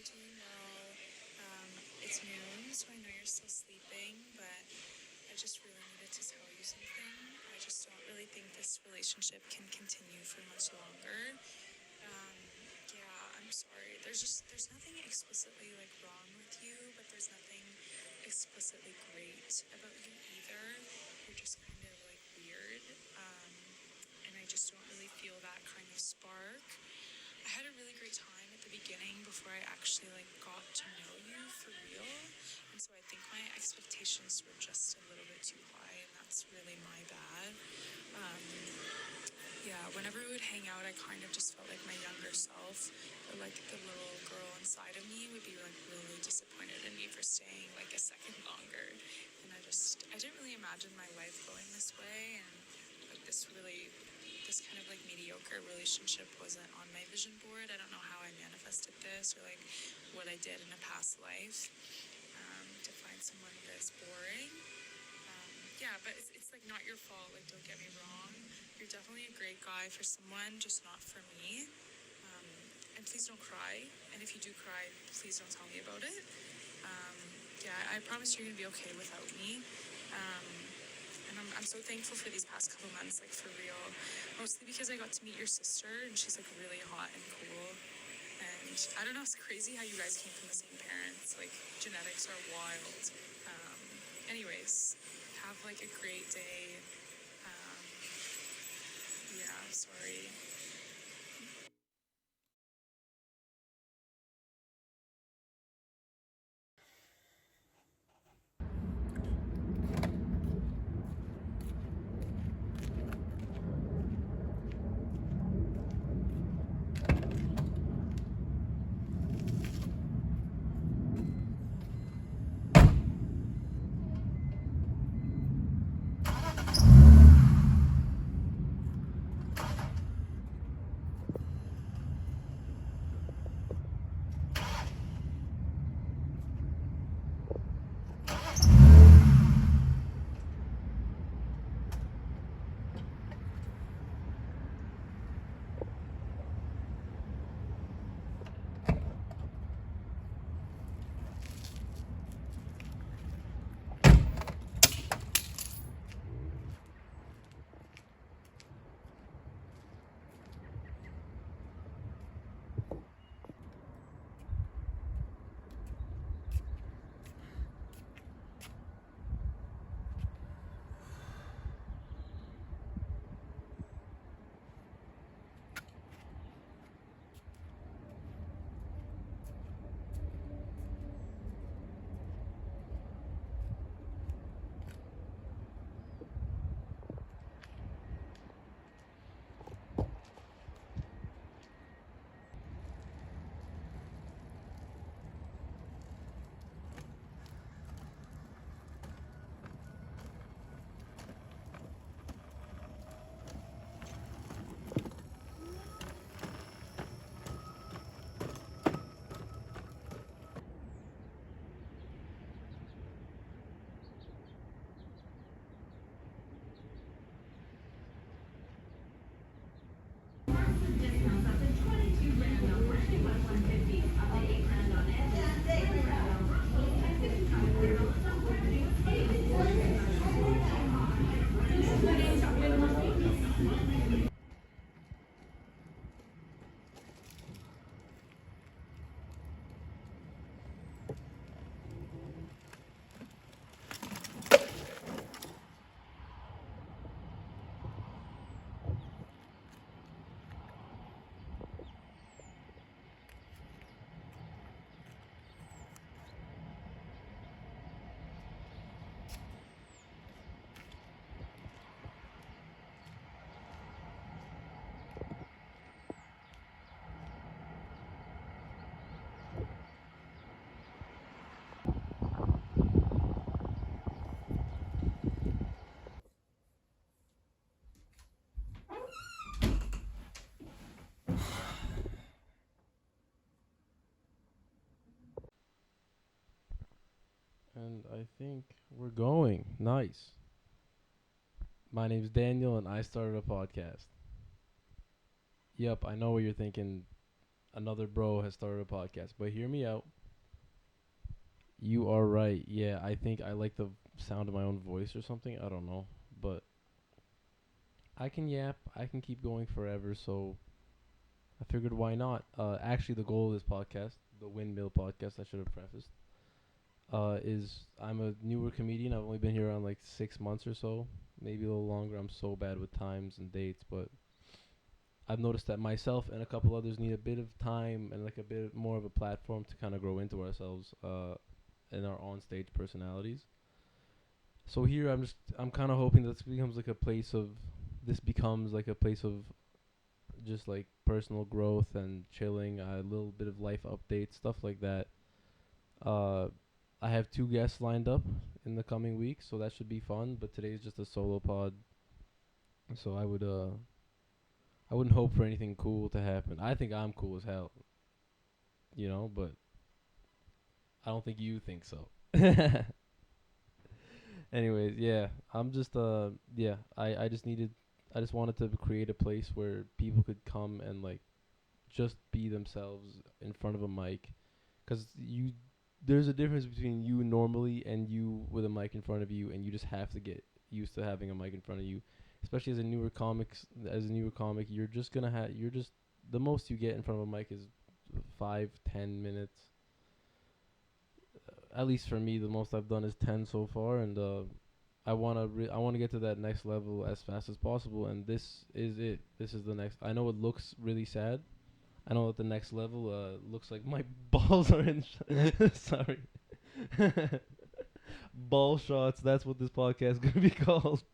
you're doing well. It's noon, so I know you're still sleeping, but I just really needed to tell you something. I just don't really think this relationship can continue for much longer. Um, yeah, I'm sorry. There's nothing explicitly like wrong with you, but there's nothing explicitly great about you either. You're just kind of like weird. Um, and I just don't really feel that kind of spark. I had a really great time at the beginning before I actually like got to know you for real. And so I think my expectations were just a little bit too high, and that's really my bad. Um, yeah, whenever we would hang out, I kind of just felt like my younger self, or like the little girl inside of me, would be like really disappointed in me for staying like a second longer. And I didn't really imagine my life going this way, and like this kind of like mediocre relationship wasn't on my vision board. I don't know how I manifested this or like what I did in a past life to find someone this boring. Yeah, but it's like not your fault. Like, don't get me wrong. You're definitely a great guy for someone, just not for me. Um, and please don't cry. And if you do cry, please don't tell me about it. Um, yeah, I promise you're gonna be okay without me. Um, and I'm so thankful for these past couple months, like for real. Mostly because I got to meet your sister, and she's like really hot and cool. And I don't know, it's crazy how you guys came from the same parents. Like, genetics are wild. Anyways, have like a great day. Um, yeah, sorry. And I think we're going. Nice. My name's Daniel, and I started a podcast. Yep, I know what you're thinking. another bro has started a podcast. But hear me out. You are right. Yeah, I think I like the sound of my own voice or something. I don't know, but I can yap. I can keep going forever. So I figured why not? Actually, the goal of this podcast, the Windmill podcast, I should have prefaced, is I'm a newer comedian. I've only been here around like 6 months or so, maybe a little longer. I'm so bad with times and dates, but I've noticed that myself and a couple others need a bit of time and like a bit more of a platform to kind of grow into ourselves, and our on-stage personalities. So here I'm kind of hoping that this becomes like a place of just like personal growth and chilling, a little bit of life updates, stuff like that. Uh, I have two guests lined up in the coming weeks, so that should be fun. But today's just a solo pod, so I wouldn't hope for anything cool to happen. I think I'm cool as hell, but I don't think you think so. Anyways, yeah, I'm just yeah, I just wanted to create a place where people could come and like just be themselves in front of a mic, cuz there's a difference between you normally and you with a mic in front of you, and you just have to get used to having a mic in front of you. Especially as a newer comic, you're just the most you get in front of a mic is 5-10 minutes. At least for me, the most I've done is 10 so far, and I wanna get to that next level as fast as possible, and this is it. This is the next. I know it looks really sad. I know that the next level looks like my balls are in. Sorry, ball shots. That's what this podcast is gonna be called.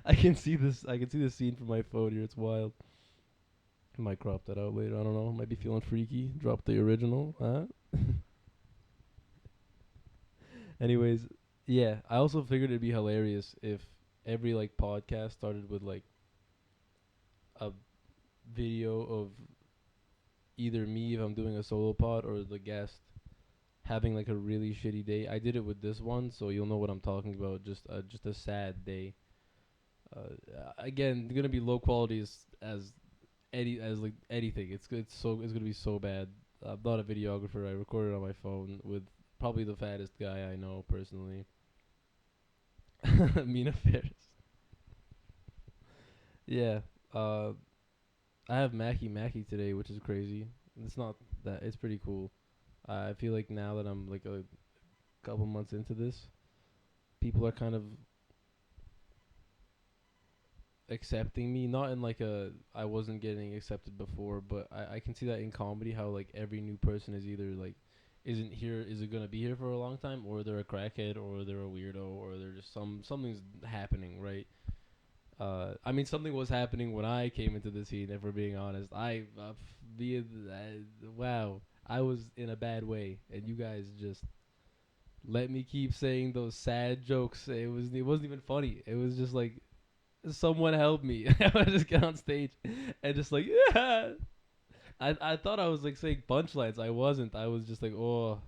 I can see this. I can see the scene from my phone here. It's wild. I might crop that out later. I don't know. Might be feeling freaky. Drop the original. Huh? Anyways, yeah. I also figured it'd be hilarious if every like podcast started with like a video of either me if I'm doing a solo pod or the guest having like a really shitty day. I did it with this one, so you'll know what I'm talking about. Just a sad day. Again, gonna be low quality as like anything. It's gonna be so bad. I'm not a videographer. I recorded on my phone with probably the fattest guy I know personally. Mina Ferris. Yeah. Uh, I have Mackie today, which is crazy. It's not that. It's pretty cool. I feel like now that I'm like a couple months into this, people are kind of accepting me, not in like a I wasn't getting accepted before, but I can see that in comedy how like every new person is either like isn't gonna be here for a long time, or they're a crackhead, or they're a weirdo, or they're just something's happening, right? I mean, something was happening when I came into the scene. If we're being honest, wow, I was in a bad way, and you guys just let me keep saying those sad jokes. It wasn't even funny. It was just like someone help me. I would just get on stage and just like yeah. I thought I was like saying punchlines. I wasn't. I was just like oh.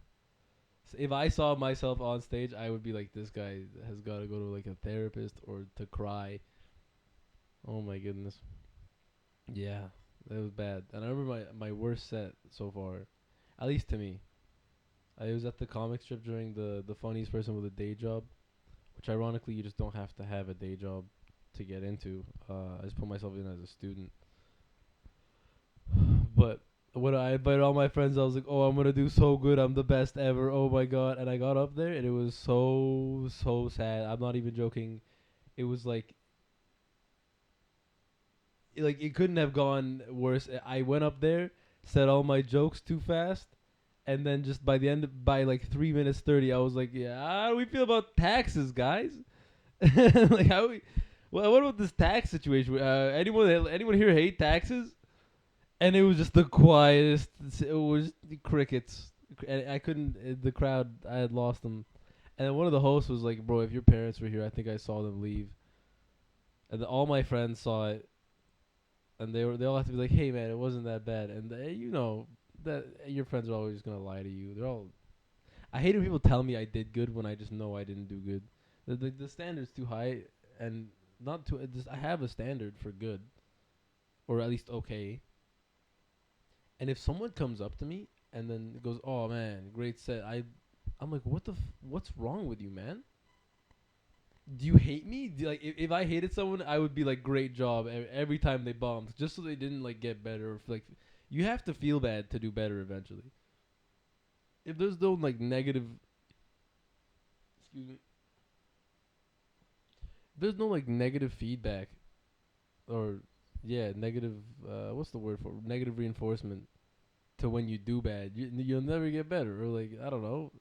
If I saw myself on stage, I would be like, this guy has got to go to like a therapist or to cry. Oh my goodness. Yeah, that was bad. And I remember my worst set so far, at least to me. I was at the comic strip during the funniest person with a day job, which ironically you just don't have to have a day job to get into. I just put myself in as a student. But when I invited all my friends, I was like, "Oh, I'm gonna do so good. I'm the best ever. Oh my god!" And I got up there, and it was so sad. I'm not even joking. It was like it couldn't have gone worse. I went up there, said all my jokes too fast, and then just by like 3 minutes 30, I was like, "Yeah, how do we feel about taxes, guys? Like how we? Well, what about this tax situation? Anyone here hate taxes?" And it was just the quietest. It was crickets. And I couldn't. The crowd, I had lost them. And then one of the hosts was like, "Bro, if your parents were here, I think I saw them leave." And all my friends saw it, and they all have to be like, "Hey man, it wasn't that bad." And you know that your friends are always gonna lie to you. They're all. I hate when people tell me I did good when I just know I didn't do good. The standard's too high, and not too. I have a standard for good, or at least okay. And if someone comes up to me and then goes, "Oh man, great set," I'm like, what's wrong with you, man? Do you hate me? Like, if I hated someone, I would be like, "Great job," every time they bombed, just so they didn't like get better. Or like, you have to feel bad to do better eventually. If there's no like negative, excuse me, if there's no like negative feedback or yeah, negative. What's the word for negative reinforcement to when you do bad? You'll never get better. Or like, I don't know.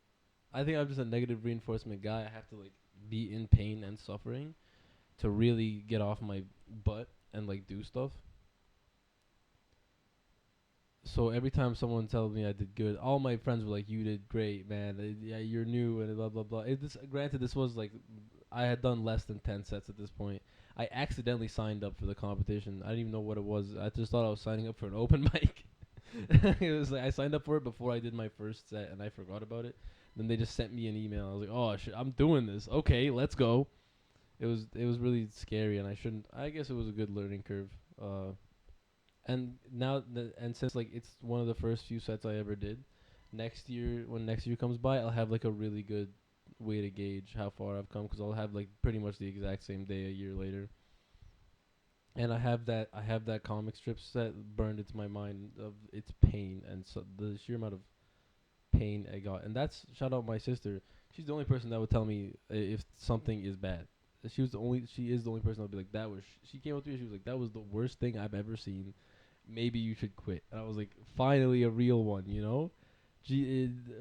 I think I'm just a negative reinforcement guy. I have to like be in pain and suffering to really get off my butt and like do stuff. So every time someone tells me I did good, all my friends were like, "You did great, man. Yeah, you're new and blah blah blah." Granted, this was like I had done less than 10 sets at this point. I accidentally signed up for the competition. I didn't even know what it was. I just thought I was signing up for an open mic. It was like I signed up for it before I did my first set, and I forgot about it. Then they just sent me an email. I was like, "Oh shit, I'm doing this. Okay, let's go." It was really scary, and I shouldn't. I guess it was a good learning curve. And and since like it's one of the first few sets I ever did, next year when next year comes by, I'll have like a really good way to gauge how far I've come because I'll have like pretty much the exact same day a year later. And I have that comic strip set burned into my mind of its pain and so the sheer amount of pain I got. And that's shout out my sister. She's the only person that would tell me if something is bad. She is the only person that would be like that was. She came up to me. She was like that was the worst thing I've ever seen. Maybe you should quit. And I was like, finally a real one, you know.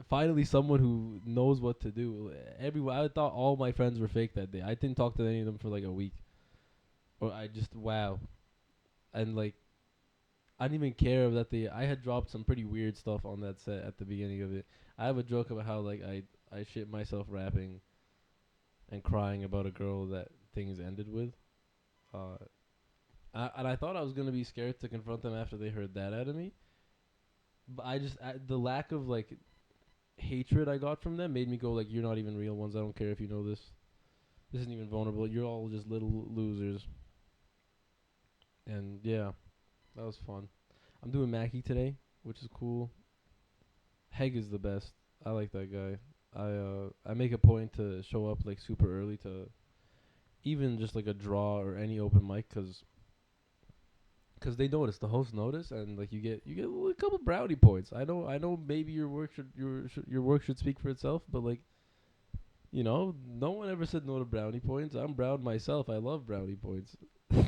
Finally someone who knows what to do. Everyone, I thought all my friends were fake that day. I didn't talk to any of them for like a week. Or I just wow. And like I didn't even care that I had dropped some pretty weird stuff on that set at the beginning of it. I have a joke about how like I shit myself rapping and crying about a girl that things ended with. Uh, and I thought I was gonna be scared to confront them after they heard that out of me. But the lack of like hatred I got from them made me go like, "You're not even real ones. I don't care if you know this. This isn't even vulnerable. You're all just little losers." And yeah, that was fun. I'm doing Mackie today, which is cool. Heg is the best. I like that guy. I make a point to show up like super early to even just like a draw or any open mic cause they notice, the hosts notice, and like you get a couple brownie points. I know maybe your work should speak for itself, but like no one ever said no to brownie points. I'm proud myself. I love brownie points. It's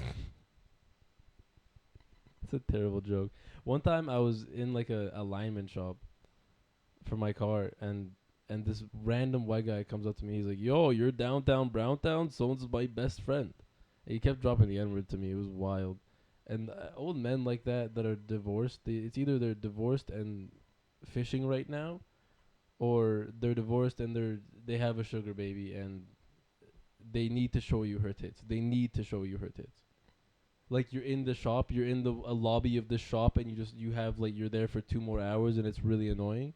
a terrible joke. One time I was in like a alignment shop for my car, and this random white guy comes up to me. He's like, "Yo, you're downtown Browntown. Someone's my best friend." And he kept dropping the N word to me. It was wild. And old men like that are divorced. It's either they're divorced and fishing right now, or they're divorced and they have a sugar baby and they need to show you her tits. They need to show you her tits. Like you're in the shop, you're in the a lobby of the shop, and you have like you're there for 2 more hours, and it's really annoying.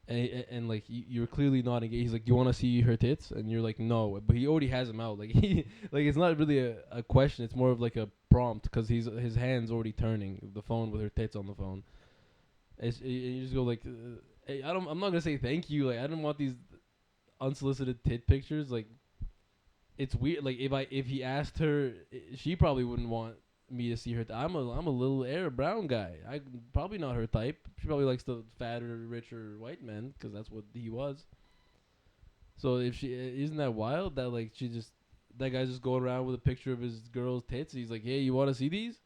And like you're clearly not engaged. He's like, "Do you want to see her tits?" And you're like, "No," but he already has them out. Like he, like it's not really a question. It's more of like a prompt because his hands already turning the phone with her tits on the phone. You just go like, hey, I'm not gonna say thank you. Like I don't want these unsolicited tit pictures. Like it's weird. Like if he asked her, she probably wouldn't want me to see her. I'm a little Arab brown guy. I probably not her type. She probably likes the fatter, richer white men because that's what he was. So if she isn't that wild that like she just that guy's just going around with a picture of his girl's tits. He's like, "Hey, you want to see these?"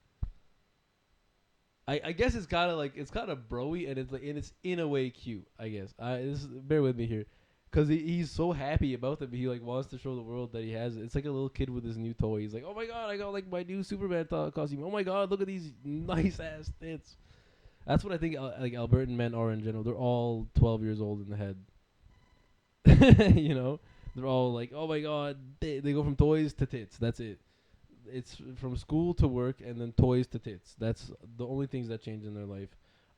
I guess it's kind of broy and it's in a way cute. I guess bear with me here, cause he's so happy about them. He like wants to show the world that he has it. It's like a little kid with his new toy. He's like, "Oh my god, I got like my new Superman costume. Oh my god, look at these nice ass tits." That's what I think like Albertan men are in general. They're all 12 years old in the head. you know, they're all like, "Oh my god," they go from toys to tits. That's it. It's from school to work and then toys to tits. That's the only things that change in their life.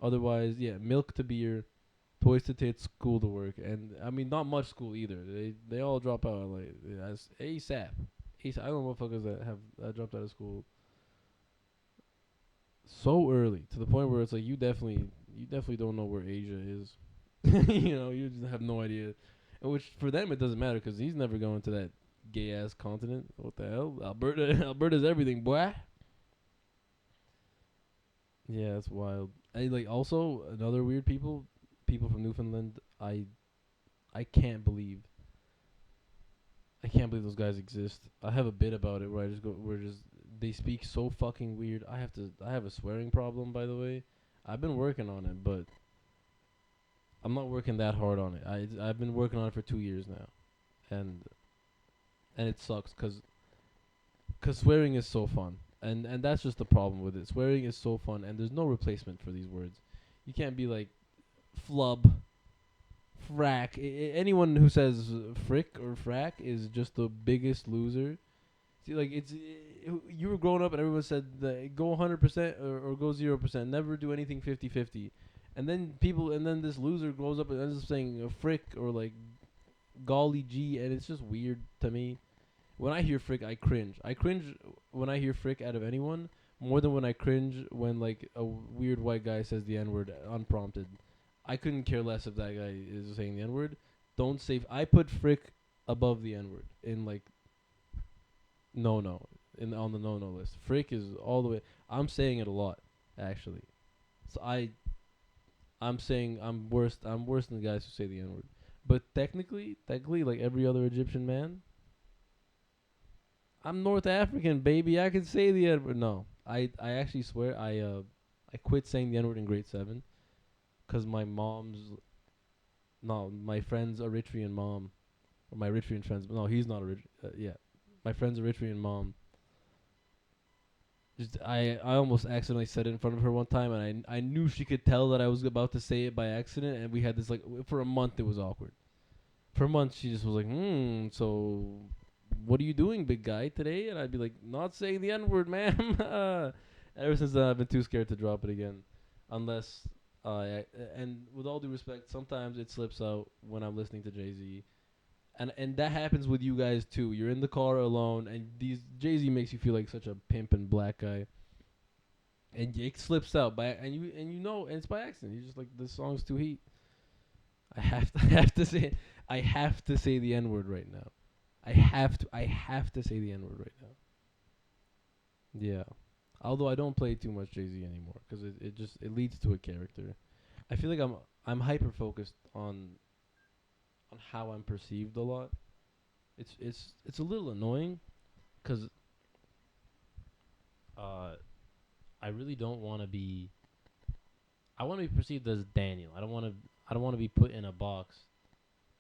Otherwise, yeah, milk to beer, toys to tits, school to work, and I mean not much school either. They all drop out like as ASAP. I don't know what fuckers that have dropped out of school so early to the point where it's like you definitely don't know where Asia is. You just have no idea. And which for them it doesn't matter because he's never going to that gay ass continent. What the hell? Alberta, Alberta's everything, boy. Yeah, that's wild. I like also another weird people from Newfoundland. I can't believe those guys exist. I have a bit about it where I just go where just they speak so fucking weird. I have a swearing problem by the way. I've been working on it, but I'm not working that hard on it. I've been working on it for 2 years now. And it sucks cuz swearing is so fun. And that's just the problem with it. Swearing is so fun and there's no replacement for these words. You can't be like flub, frack. Anyone who says frick or frack is just the biggest loser. See, like you were growing up and everyone said go 100% or go 0%. Never do anything 50-50. And then this loser grows up and ends up saying frick or like golly gee, and it's just weird to me. When I hear frick, I cringe. I cringe when I hear frick out of anyone more than when I cringe when like a weird white guy says the N word unprompted. I couldn't care less if that guy is saying the N word. Don't say. I put frick above the N word in like no in on the no list. Frick is all the way. I'm saying it a lot actually. So I'm saying I'm worse. I'm worse than the guys who say the N word. But technically, like every other Egyptian man, I'm North African, baby. I can say the N word. No, I actually swear I quit saying the N word in grade 7 because my mom's no my friend's Eritrean mom or my Eritrean friend's no he's not Eritrean yeah my friend's Eritrean mom. Just I almost accidentally said it in front of her one time, and I knew she could tell that I was about to say it by accident, and we had this like for a month it was awkward. For a month she just was like, so what are you doing, big guy, today? And I'd be like, not saying the N word, ma'am. Ever since then, I've been too scared to drop it again, unless and with all due respect, sometimes it slips out when I'm listening to Jay Z. And that happens with you guys too. You're in the car alone, and these Jay Z makes you feel like such a pimp and black guy, and it slips out by and you know, and it's by accident. You're just like this song's too heat. I have to say I have to say the N word right now. I have to say the N word right now. Yeah, although I don't play too much Jay Z anymore because it leads to a character. I feel like I'm hyper focused on how I'm perceived a lot. It's a little annoying because uh I really don't want to be. I want to be perceived as Daniel. I don't want to be put in a box.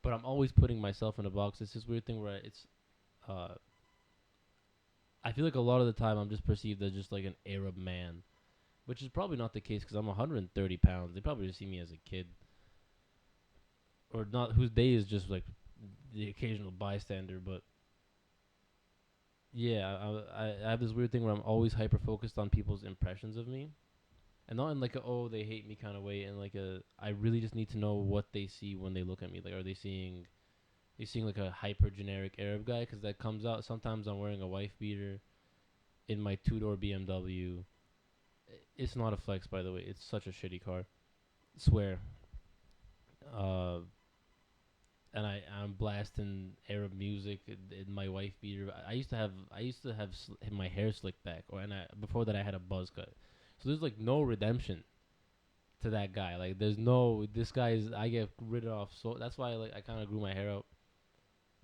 But I'm always putting myself in a box. It's this weird thing where uh I feel like a lot of the time I'm just perceived as just like an Arab man, which is probably not the case because I'm 130 pounds. They probably just see me as a kid or not, whose day is just like the occasional bystander. But yeah, I have this weird thing where I'm always hyper focused on people's impressions of me, and not in like a oh they hate me kind of way, and like a I really just need to know what they see when they look at me. Like, are they seeing like a hyper generic Arab guy? Because that comes out. Sometimes I'm wearing a wife beater in my 2-door BMW. It's not a flex, by the way. It's such a shitty car. Swear. Uh, and I'm blasting Arab music in my wife beater. I used to have my hair slicked back, before that I had a buzz cut. So there's like no redemption to that guy. Like there's no this guy is I get rid off. So that's why I kind of grew my hair out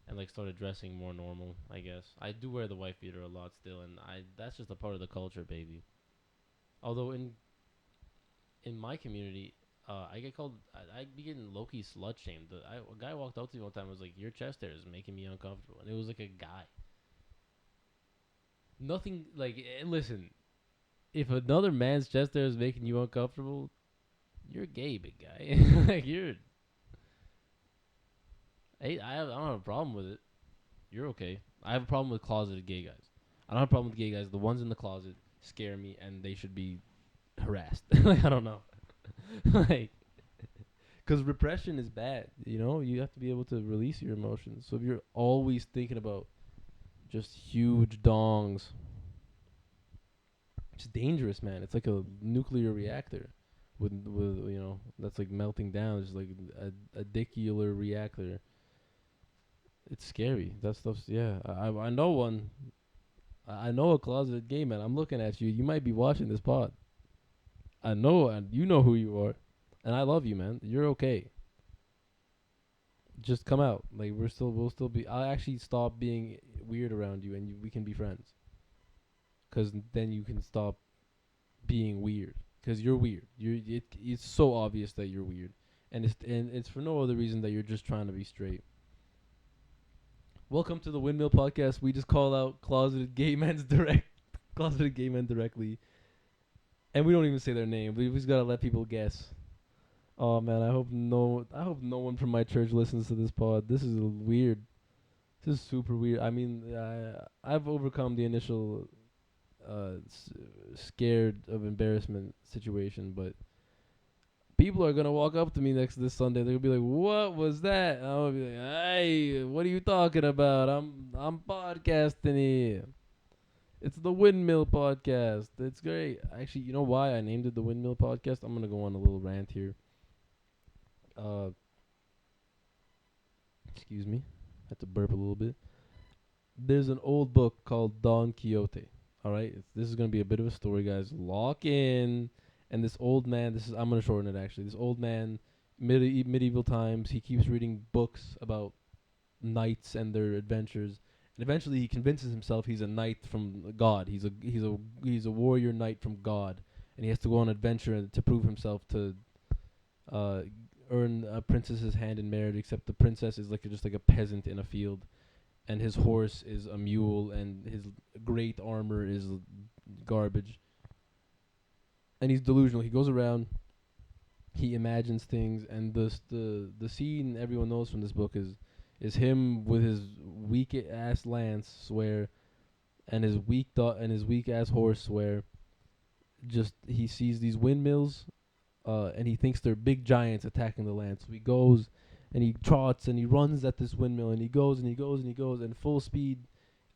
and like started dressing more normal. I guess I do wear the wife beater a lot still, and I that's just a part of the culture, baby. Although in my community, I get called. I be getting low key slut shamed. A guy walked up to me one time and was like, "Your chest hair is making me uncomfortable," and it was like a guy. Nothing like. Listen, if another man's chest hair is making you uncomfortable, you're gay, big guy. Like you're. Hey, I don't have a problem with it. You're okay. I have a problem with closeted gay guys. I don't have a problem with gay guys. The ones in the closet scare me, and they should be harassed. Like I don't know. Like because repression is bad. You have to be able to release your emotions. So if you're always thinking about just huge dongs, It's dangerous, man. It's like a nuclear reactor with that's like melting down. It's like a dicular reactor. It's scary. That stuff's yeah. I know one. I know a closeted gay man. I'm looking at you. You might be watching this pod. I know, and you know who you are, and I love you, man. You're okay. Just come out. Like we'll still be. I'll actually stop being weird around you, and we can be friends. 'Cause then you can stop being weird. 'Cause you're weird. It's so obvious that you're weird, and it's for no other reason that you're just trying to be straight. Welcome to the Windmill podcast. We just call out closeted gay men directly, and we don't even say their name. We just gotta let people guess. Oh man, I hope no one from my church listens to this pod. This is weird. This is super weird. I mean, I've overcome the initial scared of embarrassment situation, but people are gonna walk up to me next this Sunday. They're gonna be like, "What was that?" And I'm gonna be like, "Hey, what are you talking about? I'm podcasting here. It's the Windmill podcast. It's great. Actually, you know why I named it the Windmill podcast? I'm gonna go on a little rant here. Uh, excuse me. I had to burp a little bit. There's an old book called Don Quixote. All right, this is gonna be a bit of a story, guys. Lock in. And this old man, I'm gonna shorten it actually. This old man, medieval times, he keeps reading books about knights and their adventures, and eventually he convinces himself he's a knight from God. He's a warrior knight from God, and he has to go on an adventure to prove himself to uh, earn a princess's hand in marriage. Except the princess is like just like a peasant in a field, and his horse is a mule, and his great armor is garbage. And he's delusional. He goes around, he imagines things, and the scene everyone knows from this book is him with his weak ass lance swear, and his weak ass horse swear. Just he sees these windmills, and he thinks they're big giants attacking the land. So he goes and he trots and he runs at this windmill, and he goes and he goes and he goes, and full speed.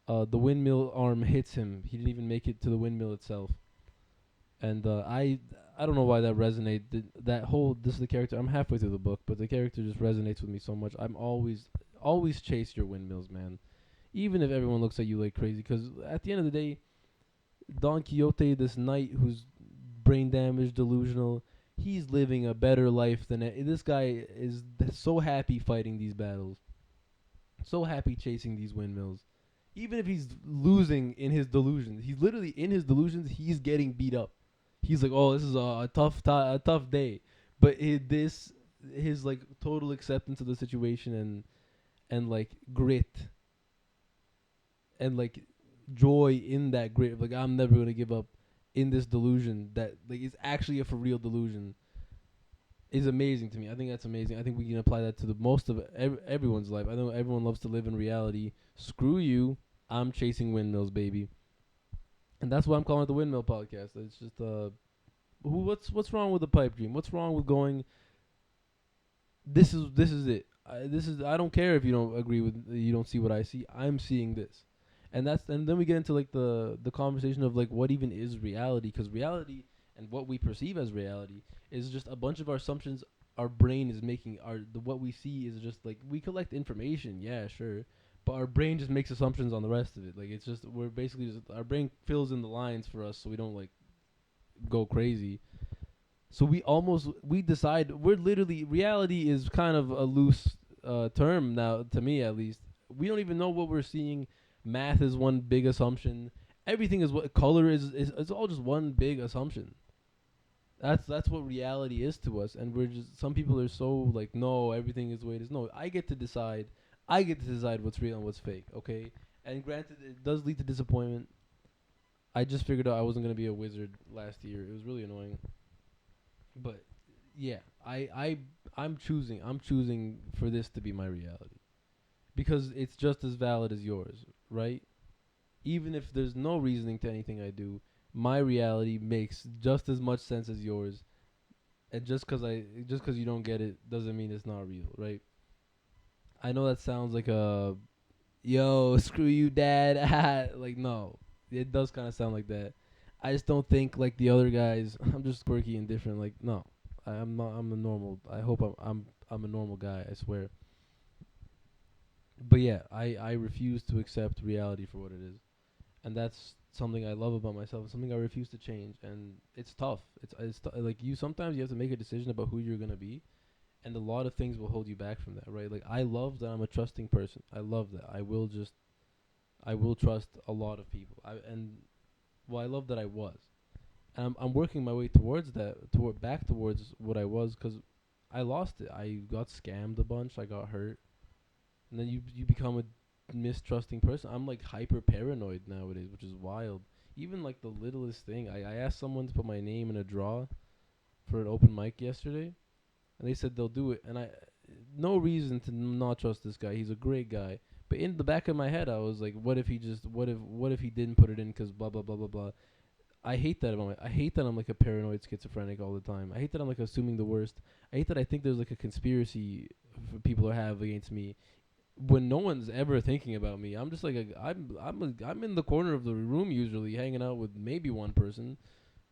The windmill arm hits him. He didn't even make it to the windmill itself. And I don't know why that resonated. This is the character. I'm halfway through the book, but the character just resonates with me so much. I'm always chase your windmills, man. Even if everyone looks at you like crazy, because at the end of the day, Don Quixote, this knight who's brain damaged, delusional, he's living a better life than this guy is. So happy fighting these battles, so happy chasing these windmills. Even if he's losing in his delusions, he's literally in his delusions. He's getting beat up. He's like, "Oh, this is a tough day," but his like total acceptance of the situation and like grit and like joy in that grit. Like I'm never gonna give up in this delusion that like is actually a for real delusion is amazing to me. I think that's amazing. I think we can apply that to the most of everyone's life. I know everyone loves to live in reality. Screw you. I'm chasing windmills, baby. And that's why I'm calling it the Windmill podcast. It's just what's wrong with the pipe dream? What's wrong with going this is it. I don't care if you don't agree with you don't see what I see. I'm seeing this. And then we get into like the conversation of like what even is reality, cuz reality and what we perceive as reality is just a bunch of our assumptions our brain is making. What we see is just like we collect information, yeah, sure, but our brain just makes assumptions on the rest of it. Like it's just we're basically just our brain fills in the lines for us so we don't like go crazy. So we decide we're literally reality is kind of a loose term now to me at least. We don't even know what we're seeing. Math is one big assumption. Everything is what color is it's all just one big assumption. That's what reality is to us, and we're just some people are so like no everything is the way it is. No, I get to decide. I get to decide what's real and what's fake. Okay, and granted, it does lead to disappointment. I just figured out I wasn't gonna be a wizard last year. It was really annoying. But yeah, I'm choosing for this to be my reality because it's just as valid as yours, right? Even if there's no reasoning to anything I do, my reality makes just as much sense as yours. And just cuz you don't get it doesn't mean it's not real, right? I know that sounds like a yo, screw you dad. Like no. It does kind of sound like that. I just don't think like the other guys. I'm just quirky and different. Like no, I'm not. I'm a normal. I hope I'm a normal guy. I swear. But yeah, I refuse to accept reality for what it is, and that's something I love about myself. It's something I refuse to change, and it's tough. Like you sometimes you have to make a decision about who you're gonna be, and a lot of things will hold you back from that, right? Like I love that I'm a trusting person. I love that. I will trust a lot of people. I love that I was. And I'm working my way towards that, back towards what I was, because I lost it. I got scammed a bunch. I got hurt, and then you become a mistrusting person. I'm like hyper paranoid nowadays, which is wild. Even like the littlest thing. I asked someone to put my name in a draw for an open mic yesterday, and they said they'll do it. And I, no reason to not trust this guy. He's a great guy. But in the back of my head, I was like, what if he didn't put it in because blah blah blah blah blah. I hate that about I hate that I'm like a paranoid schizophrenic all the time. I hate that I'm like assuming the worst. I hate that I think there's like a conspiracy people are have against me when no one's ever thinking about me. I'm just like I'm in the corner of the room usually hanging out with maybe one person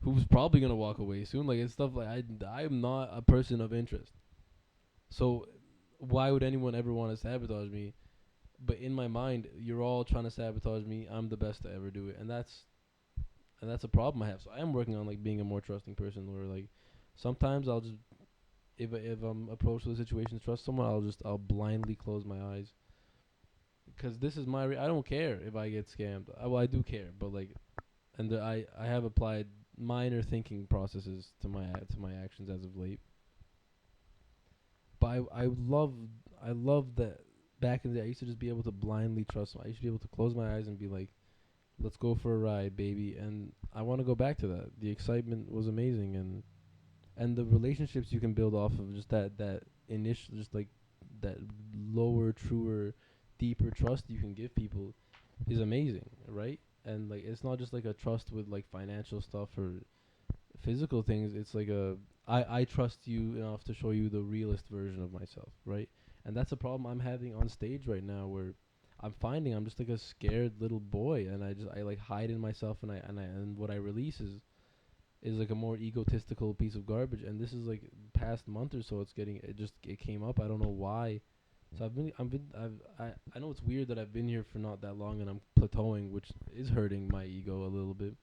who's probably gonna walk away soon. Like it's stuff like I'm not a person of interest. So why would anyone ever want to sabotage me? But in my mind, you're all trying to sabotage me. I'm the best to ever do it, and that's a problem I have. So I am working on like being a more trusting person. Where like sometimes I'll just if I'm approached with a situation to trust someone, I'll blindly close my eyes because this is my I don't care if I get scammed. Well, I do care, but like I have applied minor thinking processes to my actions as of late. But I love that back in the day I used to just be able to blindly trust. I used to be able to close my eyes and be like, let's go for a ride, baby. And I want to go back to that. The excitement was amazing, and the relationships you can build off of just that initial, just like that lower, truer, deeper trust you can give people is amazing, right? And like it's not just like a trust with like financial stuff or physical things. It's like I trust you enough to show you the realest version of myself, right? And that's a problem I'm having on stage right now where I'm finding I'm just like a scared little boy, and I like hide in myself, and what I release is like a more egotistical piece of garbage. And this is like past month or so it came up. I don't know why. So I know it's weird that I've been here for not that long and I'm plateauing, which is hurting my ego a little bit.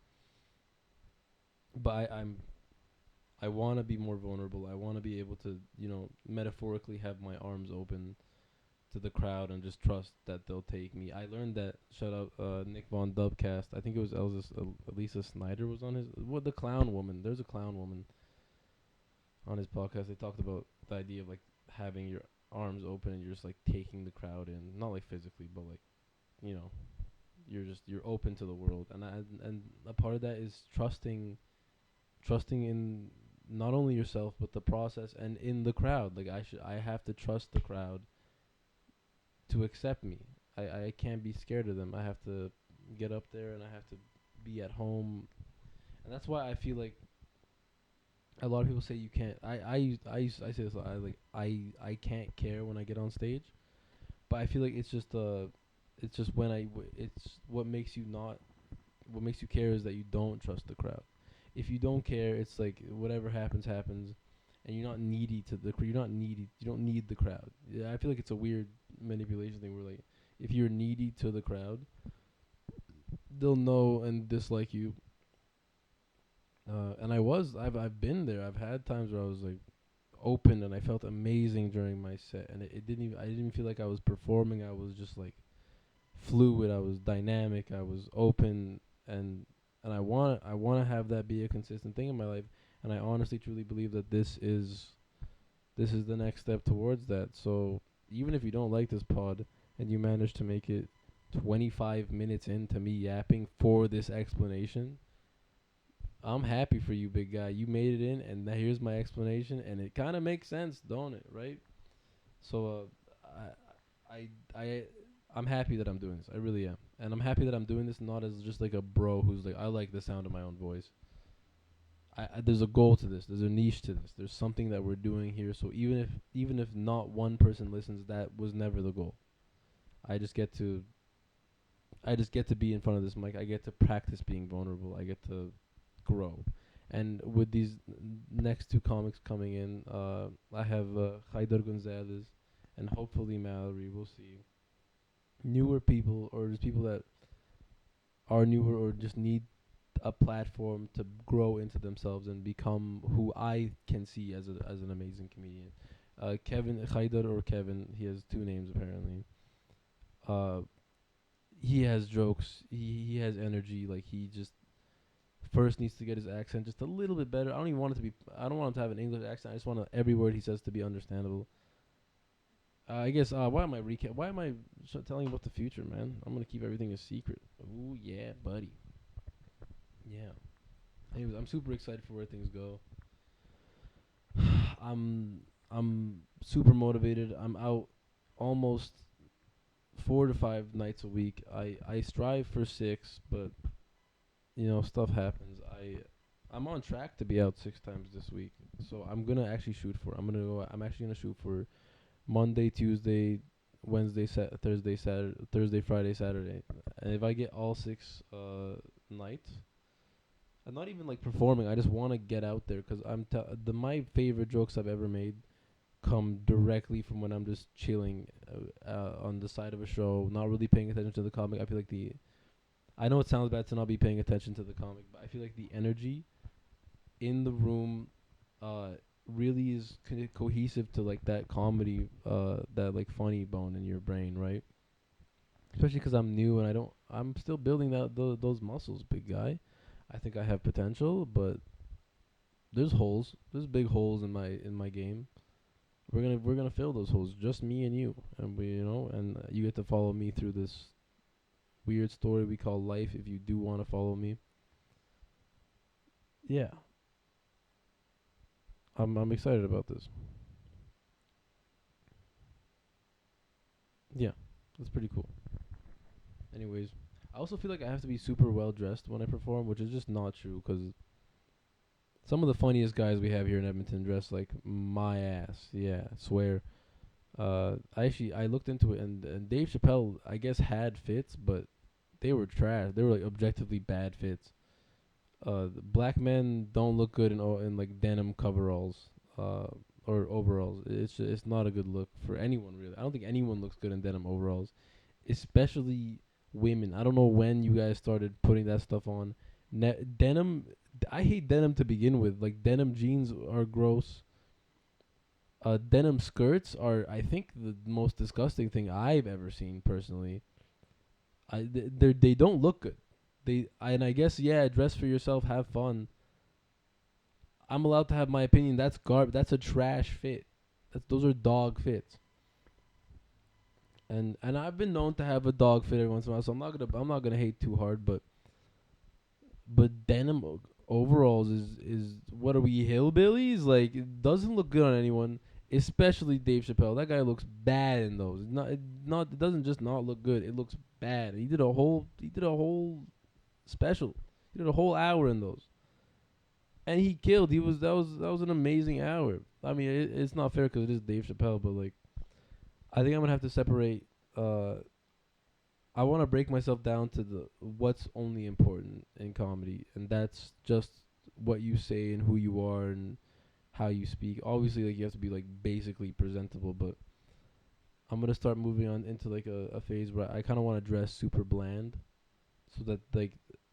But I want to be more vulnerable. I want to be able to, metaphorically have my arms open to the crowd and just trust that they'll take me. I learned that. Shout out Nick Von Dubcast. I think it was Elisa Snyder was on his. What the clown woman? There's a clown woman on his podcast. They talked about the idea of like having your arms open and you're just like taking the crowd in, not like physically, but like you know, you're open to the world. And a part of that is trusting in not only yourself but the process and in the crowd. Like I have to trust the crowd to accept me. I can't be scared of them. I have to get up there and I have to be at home. And that's why I feel like a lot of people say you can't. I say this a lot. I can't care when I get on stage, but I feel like it's just it's what makes you care is that you don't trust the crowd. If you don't care, it's like whatever happens happens, and you're not needy to the you're not needy. You don't need the crowd. Yeah, I feel like it's a weird manipulation thing where like if you're needy to the crowd, they'll know and dislike you. And I've been there. I've had times where I was like open and I felt amazing during my set, and it didn't even I didn't even feel like I was performing. I was just like fluid. I was dynamic. I was open, and I want to have that be a consistent thing in my life. And I honestly truly believe that this is the next step towards that. So even if you don't like this pod and you manage to make it 25 minutes into me yapping for this explanation, I'm happy for you, big guy. You made it in, and here's my explanation, and it kind of makes sense, don't it? Right? So, I, I'm happy that I'm doing this. I really am, and I'm happy that I'm doing this not as just like a bro who's like I like the sound of my own voice. There's a goal to this. There's a niche to this. There's something that we're doing here. So even if not one person listens, that was never the goal. I just get to I just get to be in front of this mic. I get to practice being vulnerable. I get to grow. And with these next two comics coming in, I have Haidar Gonzalez and hopefully Mallory. We'll see. Newer people, or just people that are newer or just need a platform to grow into themselves and become who I can see as an amazing comedian. Kevin Haidar, or Kevin, he has two names apparently. Uh, he has jokes. He has energy. Like, he just first needs to get his accent just a little bit better. I don't even want it to be. I don't want him to have an English accent. I just want every word he says to be understandable. I guess. Why am I recap? Why am I telling you about the future, man? I'm gonna keep everything a secret. Ooh yeah, buddy. Yeah. Anyways, I'm super excited for where things go. I'm super motivated. I'm out almost 4 to 5 nights a week. I strive for 6, but stuff happens. I'm on track to be out 6 times this week. So I'm gonna actually shoot for. I'm actually gonna shoot for Monday, Tuesday, Wednesday, Thursday, Saturday, Thursday, Friday, Saturday. And if I get all 6 nights, I'm not even like performing. I just want to get out there because my favorite jokes I've ever made come directly from when I'm just chilling on the side of a show, not really paying attention to the comic. I feel like I know it sounds bad to not be paying attention to the comic, but I feel like the energy in the room uh really is cohesive to like that comedy, that like funny bone in your brain, right? Especially because I'm new and I'm still building those muscles, big guy. I think I have potential, but there's holes. There's big holes in my game. We're gonna fill those holes, just me and you, and you get to follow me through this weird story we call life if you do want to follow me. Yeah, I'm excited about this. Yeah, that's pretty cool. Anyways, I also feel like I have to be super well dressed when I perform, which is just not true because some of the funniest guys we have here in Edmonton dress like my ass. Yeah, I swear. I looked into it, and Dave Chappelle I guess had fits, but they were trash. They were like objectively bad fits. Black men don't look good in like denim coveralls, or overalls. It's not a good look for anyone really. I don't think anyone looks good in denim overalls, especially women. I don't know when you guys started putting that stuff on. Denim, I hate denim to begin with. Like, denim jeans are gross. Denim skirts are, I think, the most disgusting thing I've ever seen personally. They don't look good. And I guess, yeah, dress for yourself, have fun. I'm allowed to have my opinion. That's That's a trash fit. Those are dog fits. And I've been known to have a dog fit every once in a while, so I'm not gonna hate too hard, but denim overalls is what are we, hillbillies? Like, it doesn't look good on anyone, especially Dave Chappelle. That guy looks bad in those. It doesn't just not look good. It looks bad. He did a whole special. He did a whole hour in those, and he killed. That was an amazing hour. I mean, it's not fair because it is Dave Chappelle, but like, I think I'm gonna have to separate. Uh, I want to break myself down to the what's only important in comedy, and that's just what you say and who you are and how you speak. Obviously, like, you have to be like basically presentable, but I'm gonna start moving on into like a phase where I kind of want to dress super bland, so that like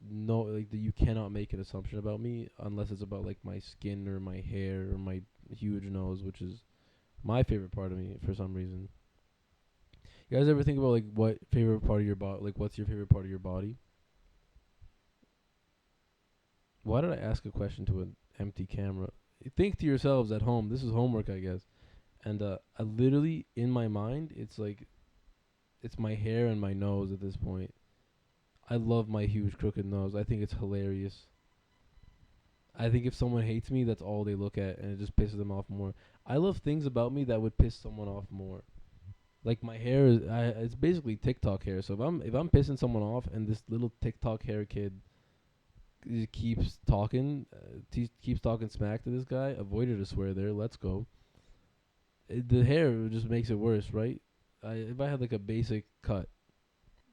no like that you cannot make an assumption about me unless it's about like my skin or my hair or my huge nose, which is my favorite part of me for some reason. You guys ever think about like what favorite part of your body, like what's your favorite part of your body? Why did I ask a question to an empty camera? Think to yourselves at home. This is homework, I guess. And I literally in my mind, it's like it's my hair and my nose at this point. I love my huge crooked nose. I think it's hilarious. I think if someone hates me, that's all they look at, and it just pisses them off more. I love things about me that would piss someone off more. Like, my hair it's basically TikTok hair. So if I'm pissing someone off, and this little TikTok hair kid keeps talking, keeps talking smack to this guy, avoided a swear there. Let's go. The hair just makes it worse, right? If I had like a basic cut,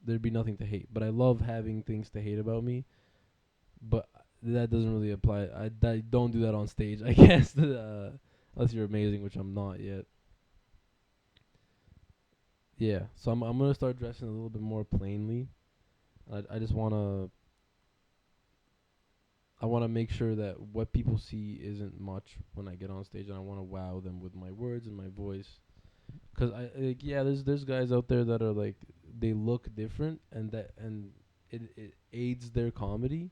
there'd be nothing to hate. But I love having things to hate about me. But that doesn't really apply. I don't do that on stage. I guess unless you're amazing, which I'm not yet. Yeah, so I'm gonna start dressing a little bit more plainly. I just wanna make sure that what people see isn't much when I get on stage, and I wanna wow them with my words and my voice. 'Cause yeah, there's guys out there that are like they look different, and it aids their comedy.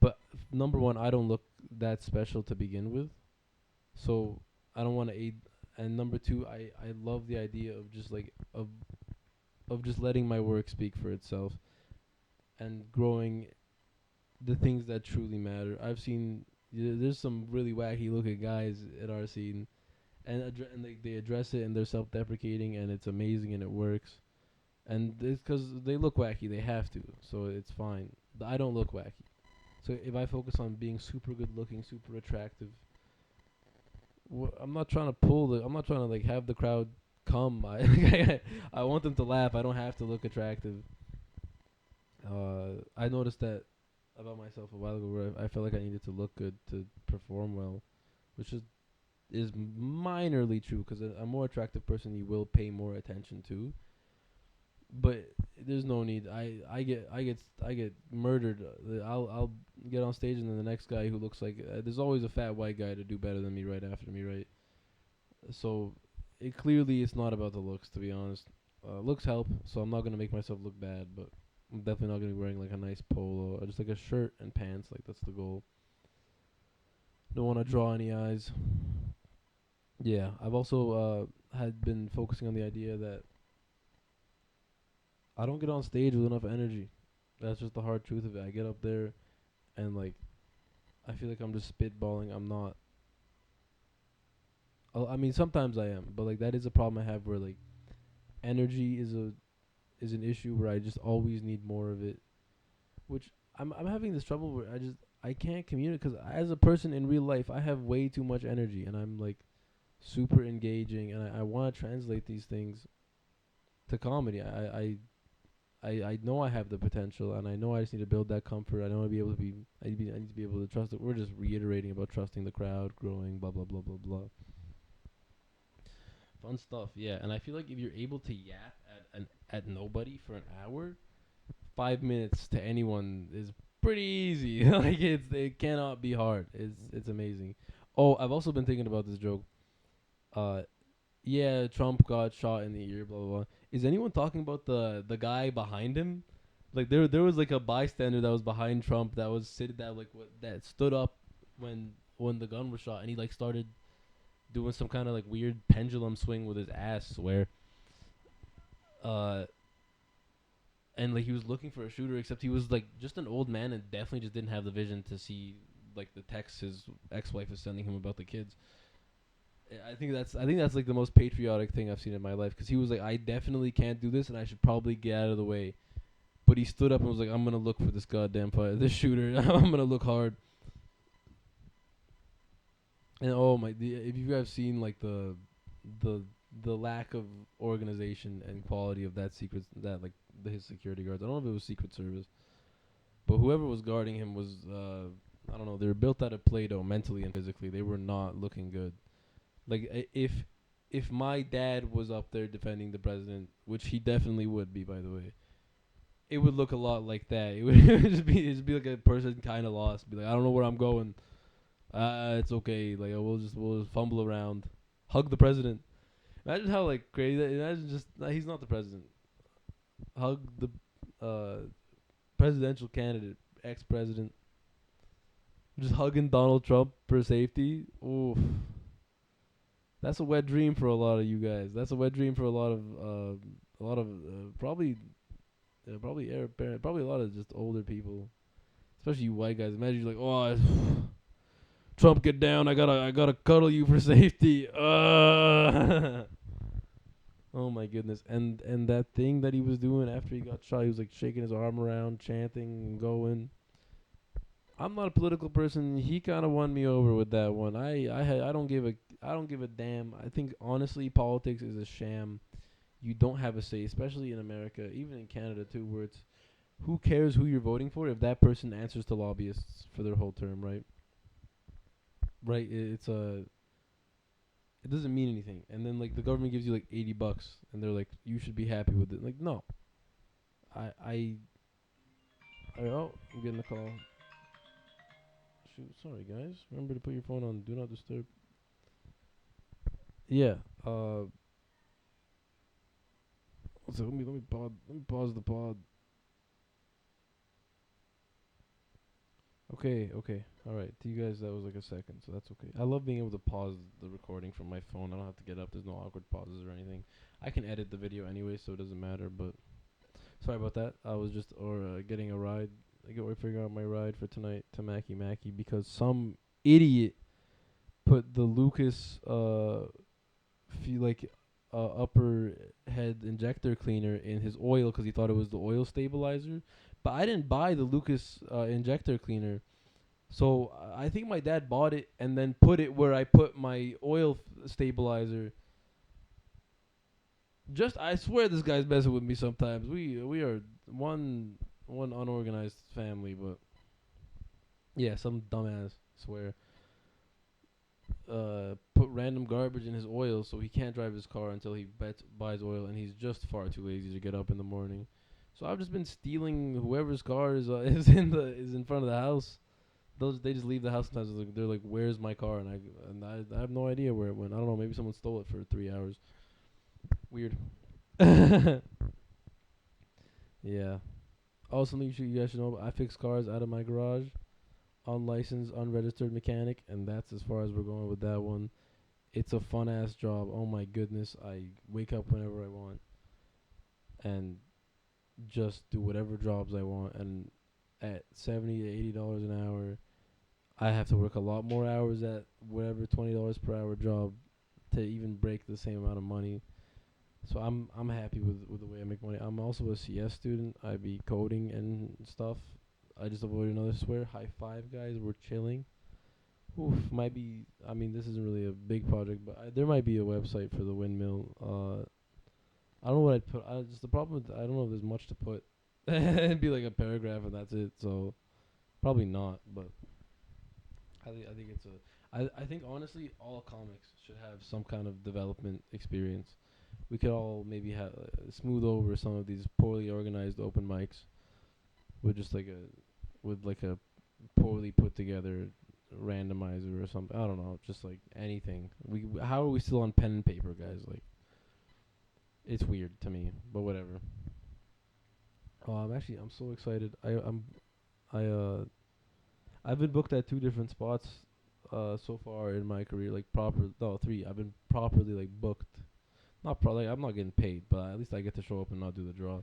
But number one, I don't look that special to begin with, so I don't want to aid. And number two, I love the idea of just like of just letting my work speak for itself and growing the things that truly matter. I've seen there's some really wacky looking guys in our scene, and they address it and they're self-deprecating and it's amazing and it works. And it's 'cause they look wacky, they have to, so it's fine. I don't look wacky. So if I focus on being super good looking, super attractive, I'm not trying to I'm not trying to like have the crowd come. I want them to laugh. I don't have to look attractive. I noticed that about myself a while ago, where I felt like I needed to look good to perform well, which is minorly true, because a more attractive person you will pay more attention to. But there's no need. I get murdered. I'll get on stage, and then the next guy who looks like there's always a fat white guy to do better than me right after me, right? So it clearly it's not about the looks, to be honest. Looks help, so I'm not gonna make myself look bad, but I'm definitely not gonna be wearing like a nice polo or just like a shirt and pants. Like that's the goal. Don't want to draw any eyes. Yeah, I've also had been focusing on the idea that I don't get on stage with enough energy. That's just the hard truth of it. I get up there and like I feel like I'm just spitballing. I'm not. I mean, sometimes I am, but like that is a problem I have where like energy is an issue where I just always need more of it. Which I'm having this trouble where I can't communicate, because as a person in real life I have way too much energy and I'm like super engaging, and I want to translate these things to comedy. I know I have the potential, and I know I just need to build that comfort. I know I need to be able to trust it. We're just reiterating about trusting the crowd, growing, blah blah blah blah blah. Fun stuff, yeah. And I feel like if you're able to yap at nobody for an hour, 5 minutes to anyone is pretty easy. Like it cannot be hard. It's amazing. Oh, I've also been thinking about this joke. Uh, yeah, Trump got shot in the ear, blah blah blah. Is anyone talking about the guy behind him? Like there was like a bystander that was behind Trump that was sitting that stood up when the gun was shot, and he like started doing some kind of like weird pendulum swing with his ass where uh and like he was looking for a shooter, except he was like just an old man and definitely just didn't have the vision to see like the text his ex-wife is sending him about the kids. I think that's like the most patriotic thing I've seen in my life, because he was like, I definitely can't do this and I should probably get out of the way. But he stood up and was like, I'm gonna look for this goddamn fight, this shooter. I'm gonna look hard. And oh my, if you guys seen like the the lack of organization and quality of his security guards. I don't know if it was Secret Service, but whoever was guarding him was I don't know. They were built out of Play-Doh mentally and physically. They were not looking good. Like if my dad was up there defending the president, which he definitely would be, by the way, it would look a lot like that. It would it'd be like a person kind of lost. Be like, I don't know where I'm going. It's okay. Like we'll just fumble around, hug the president. Imagine how like crazy. Imagine just he's not the president. Hug the presidential candidate, ex-president, just hugging Donald Trump for safety. Oof, that's a wet dream for a lot of you guys. That's a wet dream for probably probably heir apparent, probably a lot of just older people, especially you white guys. Imagine you're like, oh, Trump, get down. I gotta cuddle you for safety. Oh my goodness. And that thing that he was doing after he got shot, he was like shaking his arm around, chanting and going. I'm not a political person. He kind of won me over with that one. I don't give a damn. I think honestly politics is a sham. You don't have a say, especially in America, even in Canada too, where it's who cares who you're voting for if that person answers to lobbyists for their whole term, right? Right. It's a. It doesn't mean anything. And then like the government gives you like $80, and they're like, you should be happy with it. Like no, I I. Oh, I'm getting a call. Shoot, sorry guys. Remember to put your phone on do not disturb. Yeah. So let me pause the pod. Okay. All right. To you guys, that was like a second, so that's okay. I love being able to pause the recording from my phone. I don't have to get up. There's no awkward pauses or anything. I can edit the video anyway, so it doesn't matter. But sorry about that. I was just getting a ride. We're figuring out my ride for tonight to Mackie because some idiot put the Lucas feel like upper head injector cleaner in his oil because he thought it was the oil stabilizer. But I didn't buy the Lucas injector cleaner. So I think my dad bought it and then put it where I put my oil stabilizer. Just I swear this guy's messing with me sometimes. We are one unorganized family, but yeah, some dumbass swear put random garbage in his oil so he can't drive his car until he buys oil, and he's just far too lazy to get up in the morning. So I've just been stealing whoever's car is in front of the house. Those they just leave the house sometimes. They're like, "Where's my car?" And I have no idea where it went. I don't know. Maybe someone stole it for 3 hours. Weird. Yeah. Oh, something you guys should know. I fix cars out of my garage, unlicensed, unregistered mechanic, and that's as far as we're going with that one. It's a fun ass job. Oh my goodness. I wake up whenever I want and just do whatever jobs I want, and at $70 to $80 an hour, I have to work a lot more hours at whatever $20 per hour job to even break the same amount of money. So I'm happy with the way I make money. I'm also a CS student. I be coding and stuff. I just avoided another swear. High five, guys. We're chilling. Oof, might be. I mean, this isn't really a big project, but there might be a website for the windmill. I don't know what I'd put. Just the problem with I don't know if there's much to put. It'd be like a paragraph and that's it. So probably not. But I think it's a. I think honestly, all comics should have some kind of development experience. We could all maybe have smooth over some of these poorly organized open mics with just like a poorly put together randomizer or something. I don't know, just like anything. How are we still on pen and paper, guys? Like it's weird to me, but whatever. I'm so excited. I've been booked at 2 different spots so far in my career, like proper no 3. I've been properly like booked. Not probably. I'm not getting paid, but at least I get to show up and not do the draw.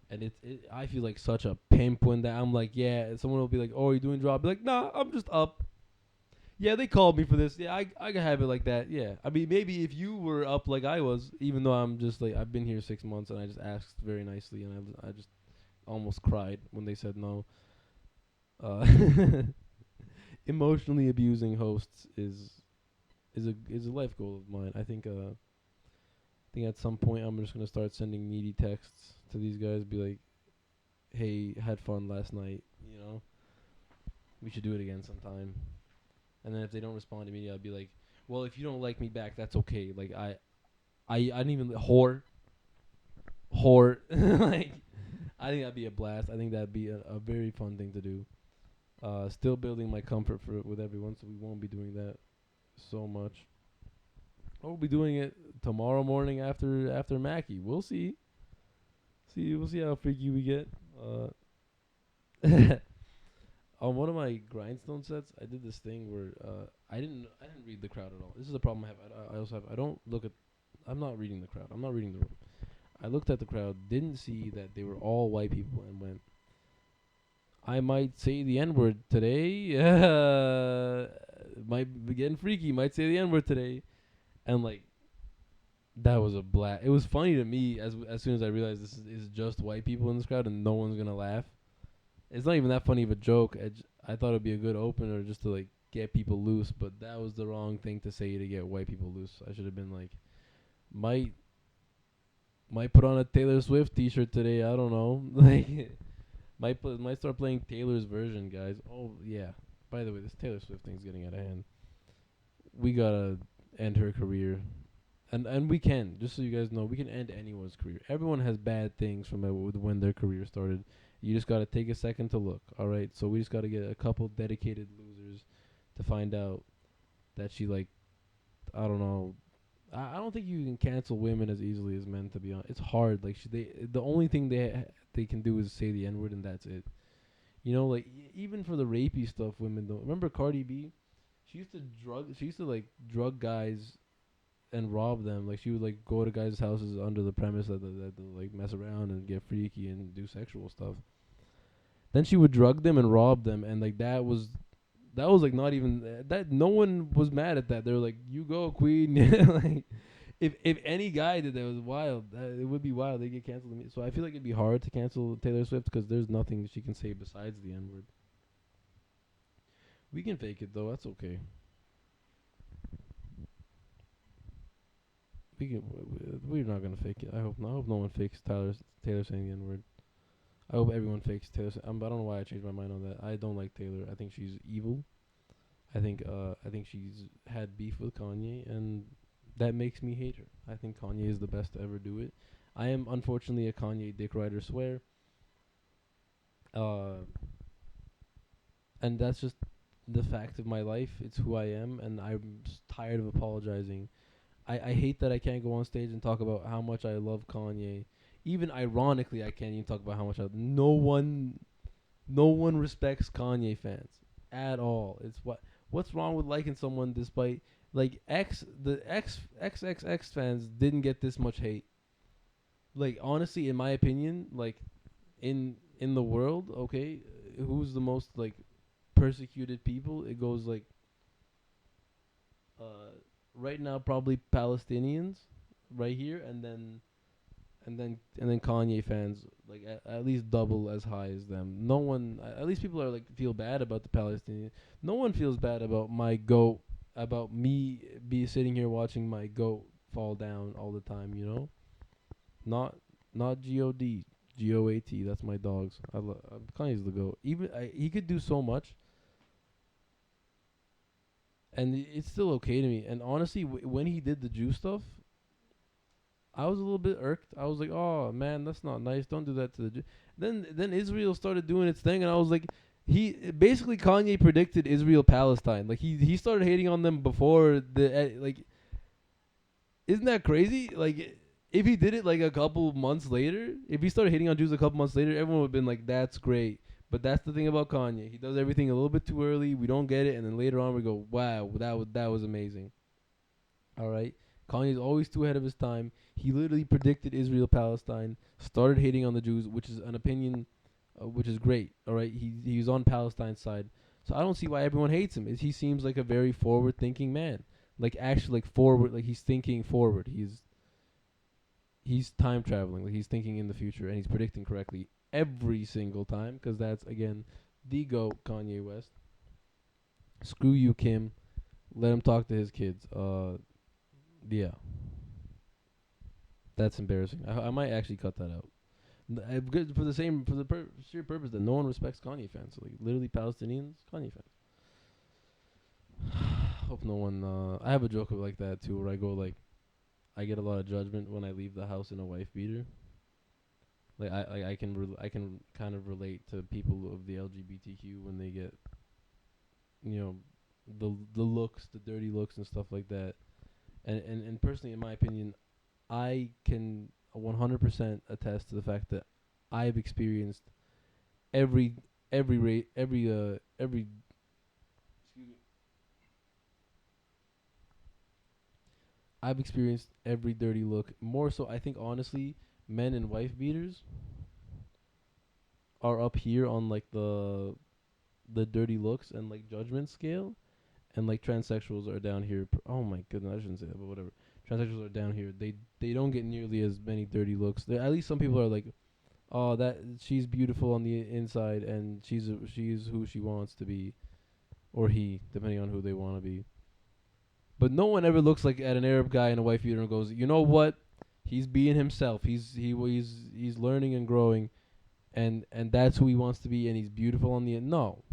And I feel like such a pimp when that I'm like, yeah. Someone will be like, "Oh, are you doing draw?" I'll be like, "Nah, I'm just up." Yeah, they called me for this. Yeah, I can have it like that. Yeah, I mean, maybe if you were up like I was, even though I'm just like I've been here 6 months and I just asked very nicely and I just almost cried when they said no. Uh, emotionally abusing hosts is a life goal of mine. I think at some point I'm just gonna start sending needy texts to these guys, be like, "Hey, had fun last night. You know, we should do it again sometime." And then if they don't respond to me, I'll be like, "Well, if you don't like me back, that's okay. Like I didn't even whore. Like I think that'd be a blast. I think that'd be a very fun thing to do. Still building my comfort for it with everyone, so we won't be doing that so much. We'll be doing it tomorrow morning after Mackie. We'll see. We'll see how freaky we get. On one of my grindstone sets, I did this thing where I didn't read the crowd at all. This is a problem I have. I also have. I don't look at. I'm not reading the crowd. I'm not reading the room. I looked at the crowd, didn't see that they were all white people, and went, I might say the N word today. Might be getting freaky. Might say the N word today, and like that was a blast. It was funny to me as soon as I realized this is just white people in this crowd and no one's gonna laugh. It's not even that funny of a joke. I thought it'd be a good opener just to like get people loose, but that was the wrong thing to say to get white people loose. I should have been like, might put on a Taylor Swift T-shirt today. I don't know. Like Might start playing Taylor's version, guys. Oh yeah. By the way, this Taylor Swift thing's getting out of hand. We gotta end her career, and we can. Just so you guys know, we can end anyone's career. Everyone has bad things from when their career started. You just gotta take a second to look. All right. So we just gotta get a couple dedicated losers to find out that she like I don't know. I don't think you can cancel women as easily as men. To be honest, it's hard. Like the only thing they can do is say the N word and that's it. You know, like even for the rapey stuff, women don't. Remember Cardi B? She used to drug. She used to like drug guys and rob them. Like she would like go to guys' houses under the premise that they like mess around and get freaky and do sexual stuff. Then she would drug them and rob them, and like that was like not even that. No one was mad at that. They were like, "You go, queen." Like, if any guy did that, it was wild. It would be wild. They get canceled. So I feel like it'd be hard to cancel Taylor Swift because there's nothing she can say besides the N word. We can fake it though. That's okay. We're not gonna fake it. I hope not. I hope no one fakes Taylor saying the N word. I hope everyone fakes Taylor. I don't know why I changed my mind on that. I don't like Taylor. I think she's evil. I think she's had beef with Kanye, and that makes me hate her. I think Kanye is the best to ever do it. I am unfortunately a Kanye dick rider swear. Uh, and that's just the fact of my life. It's who I am, and I'm tired of apologizing. I hate that I can't go on stage and talk about how much I love Kanye. Even ironically, I can't even talk about how much no one respects Kanye fans at all. What's wrong with liking someone despite like XXX fans didn't get this much hate. Like honestly, in my opinion, like in the world, okay, who's the most like persecuted people? It goes like uh right now probably Palestinians right here, and then Kanye fans like at least double as high as them. No one, at least people are like feel bad about the Palestinians. No one feels bad about my goat, about me be sitting here watching my goat fall down all the time. You know, not not GOAT. That's my dogs. Kanye's the goat. Even he could do so much, and it's still okay to me. And honestly, when he did the Jew stuff, I was a little bit irked. I was like, "Oh man, that's not nice. Don't do that to the." Then Israel started doing its thing, and I was like, he basically Kanye predicted Israel Palestine. Like he started hating on them before like. Isn't that crazy? Like if he did it like a couple months later, if he started hating on Jews a couple months later, everyone would have been like, "That's great." But that's the thing about Kanye. He does everything a little bit too early. We don't get it, and then later on we go, "Wow, that was amazing." All right. Kanye's always too ahead of his time. He literally predicted Israel Palestine, started hating on the Jews, which is an opinion which is great. All right. He's on Palestine's side. So I don't see why everyone hates him. He seems like a very forward thinking man. Like actually like forward, like he's thinking forward. He's time traveling. Like he's thinking in the future and he's predicting correctly every single time cuz that's again the GOAT Kanye West. Screw you, Kim. Let him talk to his kids. Yeah. That's embarrassing. I might actually cut that out. For the same sheer purpose that no one respects Kanye fans. Like literally Palestinians, Kanye fans. Hope no one. I have a joke like that too, where I go like, I get a lot of judgment when I leave the house in a wife beater. Like I can kind of relate to people of the LGBTQ when they get, you know, the looks, the dirty looks and stuff like that. And personally, in my opinion, I can 100% attest to the fact that I've experienced every every rate every excuse me, I've experienced every dirty look. More so, I think honestly, men and wife beaters are up here on like the dirty looks and like judgment scale, and like transsexuals are down here. Oh my goodness, I shouldn't say that, but whatever. Transsexuals are down here. They don't get nearly as many dirty looks. At least some people are like, oh, that she's beautiful on the inside and she's who she wants to be, or he, depending on who they want to be. But no one ever looks like at an Arab guy in a white beater and goes, you know what? He's being himself. He's learning and growing. and that's who he wants to be, and he's beautiful on the end. No,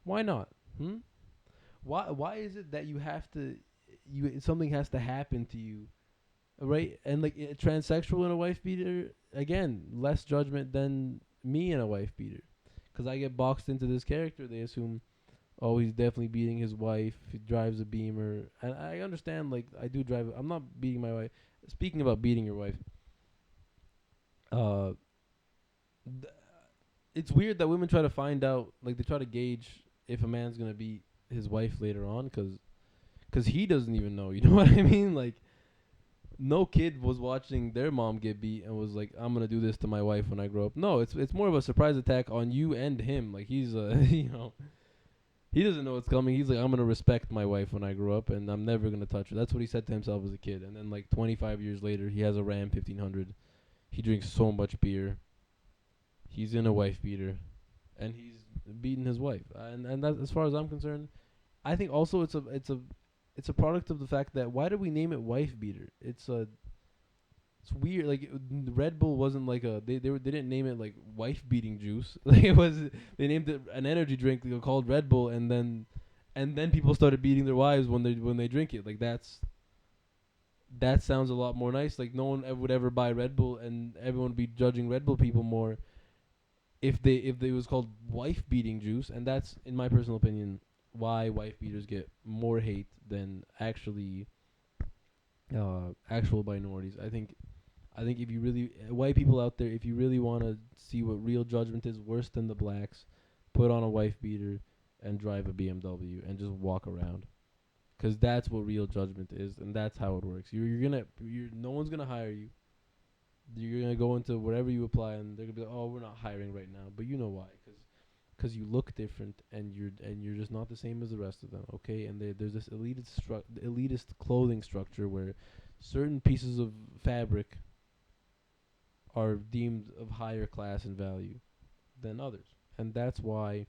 why not? Hmm? Why is it that you have to you something has to happen to you, right? And like transsexual and a wife beater, again, less judgment than me and a wife beater, because I get boxed into this character. They assume, oh, he's definitely beating his wife. He drives a Beamer, and I understand. Like I do drive. I'm not beating my wife. Speaking about beating your wife, uh, th- it's weird that women try to find out, like they try to gauge if a man's gonna beat his wife later on, cause he doesn't even know. You know what I mean? Like no kid was watching their mom get beat and was like, I'm gonna do this to my wife when I grow up. No, it's more of a surprise attack on you and him. Like he's you know, he doesn't know what's coming. He's like, I'm gonna respect my wife when I grow up, and I'm never gonna touch her. That's what he said to himself as a kid. And then like 25 years later, he has a Ram 1500. He drinks so much beer. He's in a wife beater, and he's beating his wife. And that, as far as I'm concerned, I think also it's a product of the fact that why did we name it wife beater? It's weird. Like Red Bull wasn't like they didn't name it like wife beating juice. Like it was they named it an energy drink called Red Bull, and then people started beating their wives when they drink it. Like that sounds a lot more nice. Like no one would ever buy Red Bull, and everyone would be judging Red Bull people more if they was called wife beating juice. And that's, in my personal opinion, why wife beaters get more hate than actual minorities. I think if you really white people out there, if you really want to see what real judgment is, worse than the blacks, put on a wife beater and drive a BMW and just walk around, cause that's what real judgment is, and that's how it works. You're no one's gonna hire you. You're gonna go into wherever you apply, and they're gonna be like, oh, we're not hiring right now, but you know why? Cause you look different, and you're just not the same as the rest of them, okay? And there's this elitist clothing structure where certain pieces of fabric are deemed of higher class and value than others. And that's why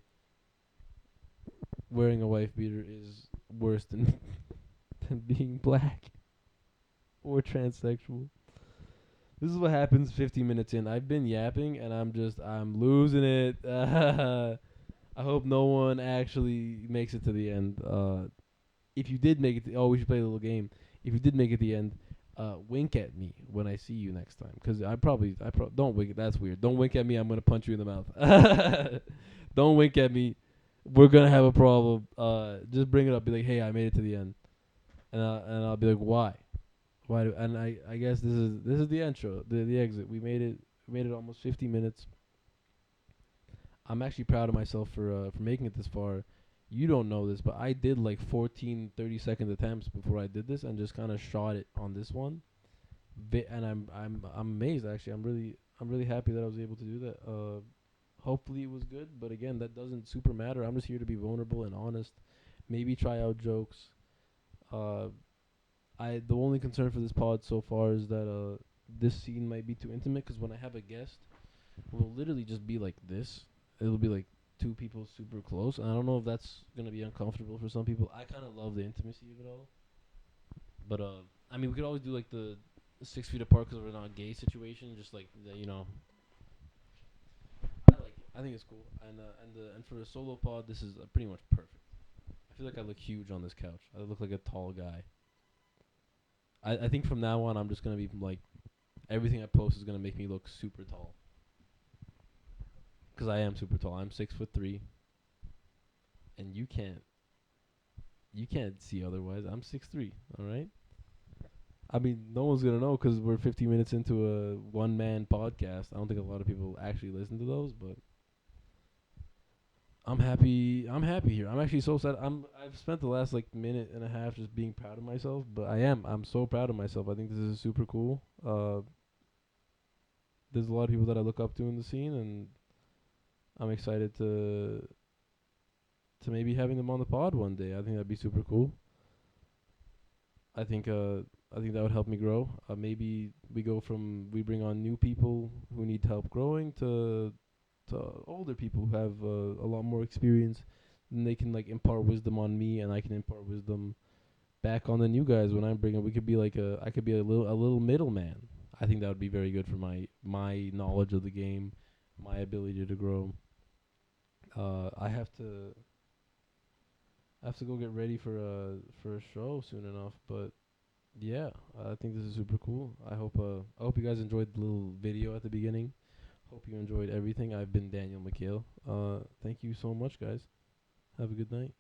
wearing a wife beater is worse than than being black or transsexual. This is what happens 15 minutes in. I've been yapping and I'm losing it. I hope no one actually makes it to the end. If you did make it, we should play a little game. If you did make it to the end, wink at me when I see you next time. Cause don't wink. That's weird. Don't wink at me. I'm gonna punch you in the mouth. Don't wink at me. We're gonna have a problem. Just bring it up. Be like, hey, I made it to the end, and I'll be like, why? Why? And I guess this is the intro, the exit. We made it. We made it almost 50 minutes. I'm actually proud of myself for making it this far. You don't know this, but I did like 14 30-second attempts before I did this, and just kind of shot it on this one. And I'm amazed actually. I'm really happy that I was able to do that. Hopefully it was good, but again, that doesn't super matter. I'm just here to be vulnerable and honest. Maybe try out jokes. Uh, the only concern for this pod so far is that this scene might be too intimate, because when I have a guest, we'll literally just be like this. It'll be like two people super close, and I don't know if that's gonna be uncomfortable for some people. I kind of love the intimacy of it all, but I mean, we could always do like the 6 feet apart because we're not a gay situation. Just like you know, I like it. I think it's cool, and for a solo pod, this is pretty much perfect. I feel like I look huge on this couch. I look like a tall guy. I think from now on, I'm just gonna be like, everything I post is gonna make me look super tall. Cause I am super tall. I'm 6'3", and you can't see otherwise. I'm 6'3". All right. I mean, no one's gonna know because we're 50 minutes into a one-man podcast. I don't think a lot of people actually listen to those, but I'm happy. I'm happy here. I'm actually so sad. I've spent the last like minute and a half just being proud of myself, but I am. I'm so proud of myself. I think this is super cool. There's a lot of people that I look up to in the scene, and I'm excited to maybe having them on the pod one day. I think that'd be super cool. I think I think that would help me grow. Maybe we bring on new people who need help growing to older people who have a lot more experience, and they can like impart wisdom on me, and I can impart wisdom back on the new guys when I'm bringing. We could be like I could be a little middleman. I think that would be very good for my knowledge of the game, my ability to grow. I have to go get ready for a show soon enough, but yeah, I think this is super cool. I hope you guys enjoyed the little video at the beginning. Hope you enjoyed everything. I've been Daniel McHale. Thank you so much, guys. Have a good night.